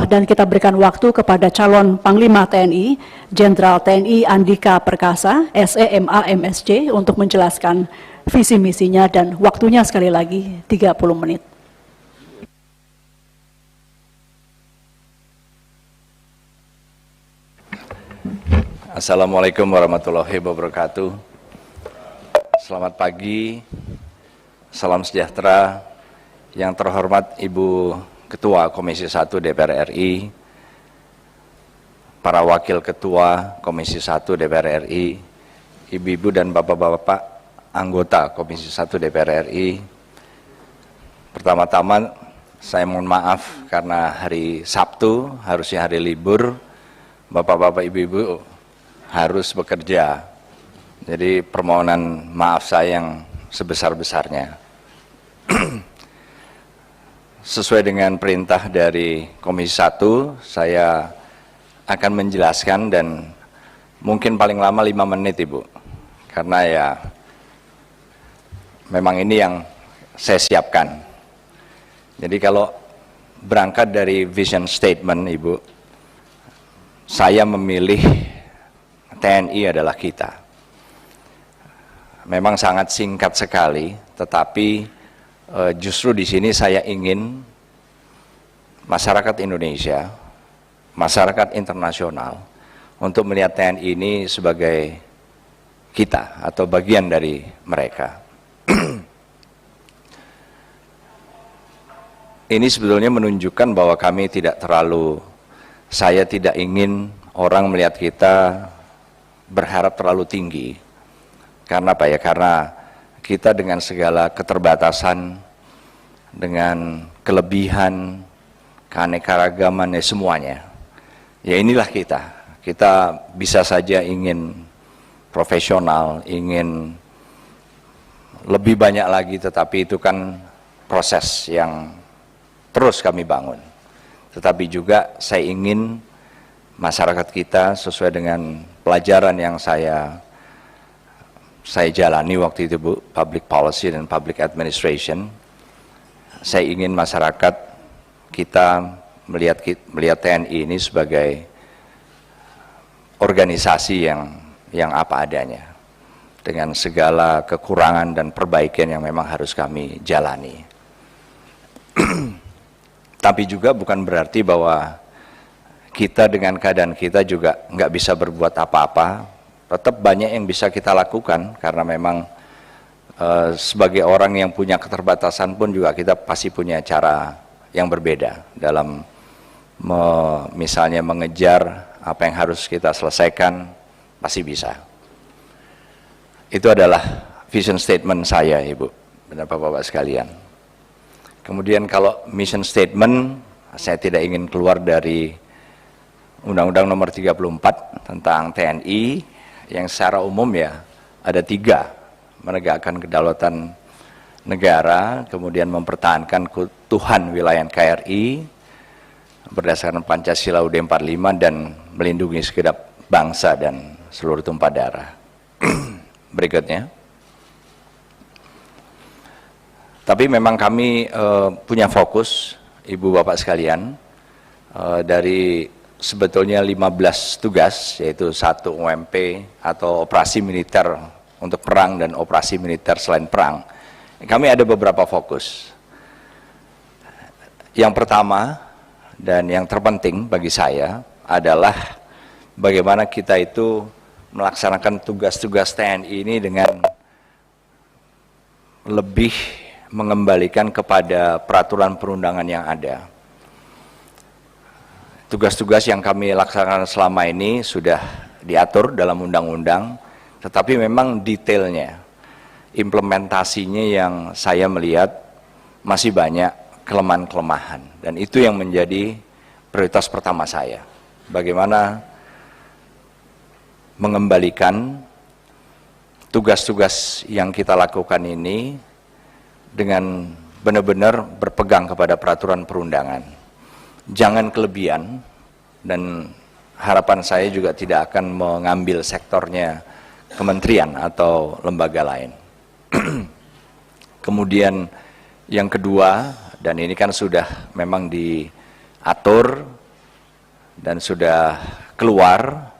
dan kita berikan waktu kepada calon Panglima TNI, Jenderal TNI Andika Perkasa, SEMA MSc, untuk menjelaskan visi misinya, dan waktunya sekali lagi 30 menit. Assalamualaikum warahmatullahi wabarakatuh. Selamat pagi, salam sejahtera. Yang terhormat Ibu Ketua Komisi 1 DPR RI, para Wakil Ketua Komisi 1 DPR RI, Ibu-ibu dan Bapak-bapak anggota Komisi 1 DPR RI. Pertama-tama saya mohon maaf karena hari Sabtu, harusnya hari libur, Bapak-bapak, Ibu-ibu harus bekerja. Jadi permohonan maaf saya yang sebesar-besarnya. Sesuai dengan perintah dari Komisi 1, saya akan menjelaskan dan mungkin paling lama 5 menit, Ibu. Karena ya memang ini yang saya siapkan. Jadi kalau berangkat dari vision statement, Ibu, saya memilih TNI adalah kita. Memang sangat singkat sekali, tetapi justru di sini saya ingin masyarakat Indonesia, masyarakat internasional untuk melihat TNI ini sebagai kita atau bagian dari mereka. Ini sebetulnya menunjukkan bahwa kami tidak terlalu, saya tidak ingin orang melihat kita berharap terlalu tinggi. Karena apa ya? Karena kita dengan segala keterbatasan, dengan kelebihan, keanekaragaman, semuanya. Ya inilah kita. Kita bisa saja ingin profesional, ingin lebih banyak lagi, tetapi itu kan proses yang terus kami bangun. Tetapi juga saya ingin masyarakat kita sesuai dengan pelajaran yang saya jalani waktu itu, Bu, public policy dan public administration. Saya ingin masyarakat kita melihat TNI ini sebagai organisasi yang apa adanya, dengan segala kekurangan dan perbaikan yang memang harus kami jalani. Tapi juga bukan berarti bahwa kita dengan keadaan kita juga nggak bisa berbuat apa-apa. Tetap banyak yang bisa kita lakukan, karena memang sebagai orang yang punya keterbatasan pun juga kita pasti punya cara yang berbeda dalam misalnya mengejar apa yang harus kita selesaikan, pasti bisa. Itu adalah vision statement saya, Ibu dan Bapak-bapak sekalian. Kemudian kalau mission statement, saya tidak ingin keluar dari Undang-Undang Nomor 34 tentang TNI, yang secara umum ya ada 3: menegakkan kedaulatan negara, kemudian mempertahankan keutuhan wilayah NKRI berdasarkan Pancasila UUD 45, dan melindungi segenap bangsa dan seluruh tumpah darah. Berikutnya. Tapi memang kami punya fokus, Ibu Bapak sekalian, dari sebetulnya 15 tugas, yaitu 1 OMP atau operasi militer untuk perang dan operasi militer selain perang. Kami ada beberapa fokus. Yang pertama dan yang terpenting bagi saya adalah bagaimana kita itu melaksanakan tugas-tugas TNI ini dengan lebih mengembalikan kepada peraturan perundangan yang ada. Tugas-tugas yang kami laksanakan selama ini sudah diatur dalam undang-undang, tetapi memang detailnya, implementasinya yang saya melihat masih banyak kelemahan-kelemahan, dan itu yang menjadi prioritas pertama saya. Bagaimana mengembalikan tugas-tugas yang kita lakukan ini dengan benar-benar berpegang kepada peraturan perundangan. Jangan kelebihan, dan harapan saya juga tidak akan mengambil sektornya kementerian atau lembaga lain. Kemudian yang kedua, dan ini kan sudah memang atur dan sudah keluar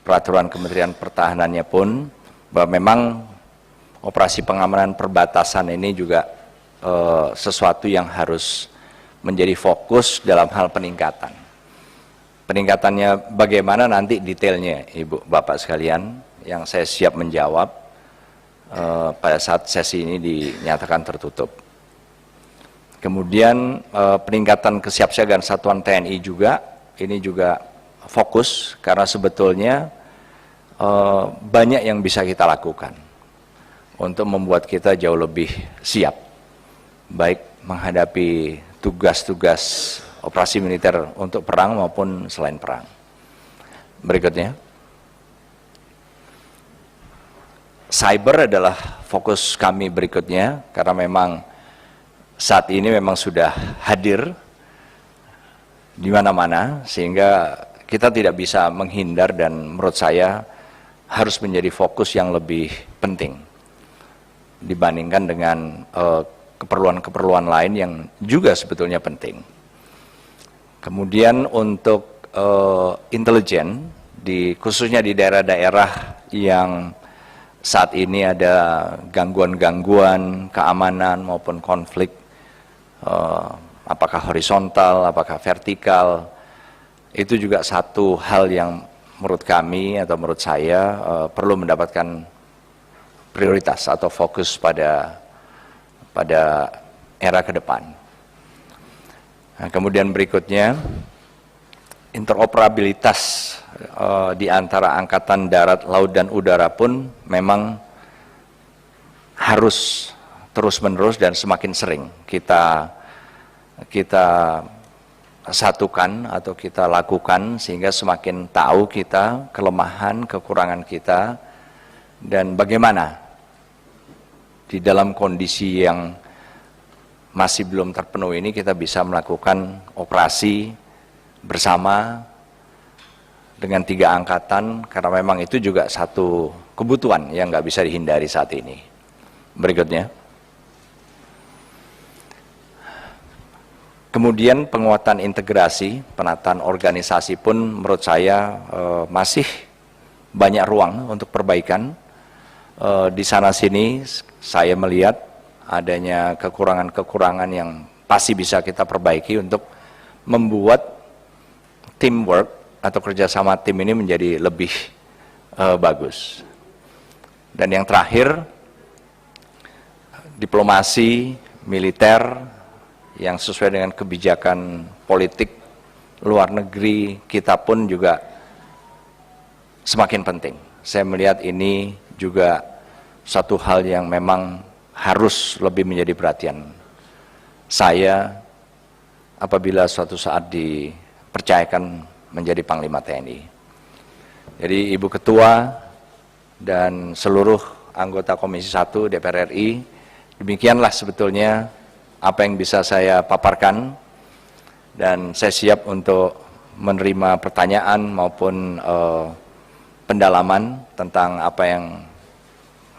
peraturan Kementerian Pertahanannya pun bahwa memang operasi pengamanan perbatasan ini juga sesuatu yang harus menjadi fokus dalam hal peningkatan. Peningkatannya bagaimana nanti detailnya, Ibu Bapak sekalian, yang saya siap menjawab pada saat sesi ini dinyatakan tertutup. Kemudian peningkatan kesiapsiagaan satuan TNI juga, ini juga fokus karena sebetulnya banyak yang bisa kita lakukan untuk membuat kita jauh lebih siap, baik menghadapi tugas-tugas operasi militer untuk perang maupun selain perang. Berikutnya, cyber adalah fokus kami berikutnya karena memang saat ini memang sudah hadir di mana-mana sehingga kita tidak bisa menghindar dan menurut saya harus menjadi fokus yang lebih penting dibandingkan dengan keperluan-keperluan lain yang juga sebetulnya penting. Kemudian untuk intelijen, khususnya di daerah-daerah yang saat ini ada gangguan-gangguan keamanan maupun konflik, apakah horizontal, apakah vertikal, itu juga satu hal yang menurut kami atau menurut saya perlu mendapatkan prioritas atau fokus pada era ke depan. Nah, kemudian berikutnya, interoperabilitas di antara angkatan darat, laut, dan udara pun memang harus terus-menerus dan semakin sering kita satukan atau kita lakukan sehingga semakin tahu kita kelemahan, kekurangan kita, dan bagaimana di dalam kondisi yang masih belum terpenuhi ini kita bisa melakukan operasi bersama dengan 3 angkatan karena memang itu juga satu kebutuhan yang nggak bisa dihindari saat ini. Berikutnya, kemudian penguatan integrasi, penataan organisasi pun menurut saya masih banyak ruang untuk perbaikan. Di sana-sini saya melihat adanya kekurangan-kekurangan yang pasti bisa kita perbaiki untuk membuat teamwork atau kerjasama tim ini menjadi lebih bagus. Dan yang terakhir, diplomasi militer yang sesuai dengan kebijakan politik luar negeri kita pun juga semakin penting. Saya melihat ini juga satu hal yang memang harus lebih menjadi perhatian saya apabila suatu saat dipercayakan menjadi Panglima TNI. Jadi Ibu Ketua dan seluruh anggota Komisi 1 DPR RI, demikianlah sebetulnya apa yang bisa saya paparkan dan saya siap untuk menerima pertanyaan maupun pendalaman tentang apa yang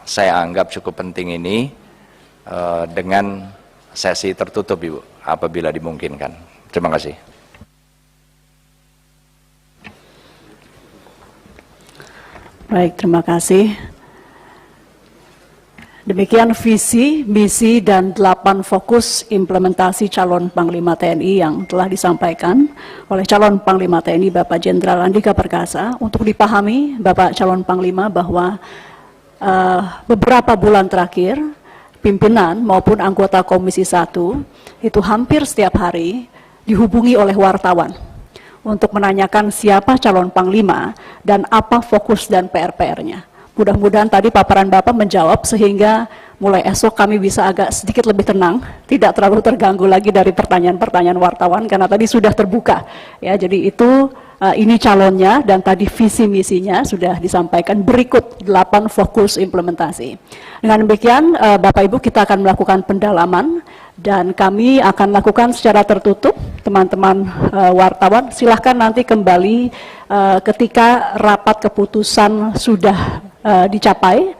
saya anggap cukup penting ini dengan sesi tertutup, Ibu, apabila dimungkinkan. Terima kasih. Baik, terima kasih. Demikian visi, misi, dan 8 fokus implementasi calon Panglima TNI yang telah disampaikan oleh calon Panglima TNI Bapak Jenderal Andika Perkasa. Untuk dipahami Bapak calon Panglima bahwa beberapa bulan terakhir, pimpinan maupun anggota Komisi 1 itu hampir setiap hari dihubungi oleh wartawan untuk menanyakan siapa calon Panglima dan apa fokus dan PR-PR-nya. Mudah-mudahan tadi paparan Bapak menjawab sehingga mulai esok kami bisa agak sedikit lebih tenang, tidak terlalu terganggu lagi dari pertanyaan-pertanyaan wartawan karena tadi sudah terbuka. Ya, jadi itu ini calonnya dan tadi visi misinya sudah disampaikan, berikut 8 fokus implementasi. Dengan demikian Bapak Ibu kita akan melakukan pendalaman dan kami akan lakukan secara tertutup. Teman-teman wartawan silahkan nanti kembali ketika rapat keputusan sudah dicapai,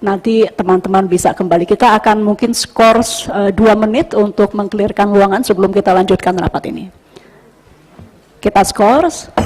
nanti teman-teman bisa kembali. Kita akan mungkin skor 2 menit untuk meng-clearkan ruangan sebelum kita lanjutkan rapat ini. Kita skors.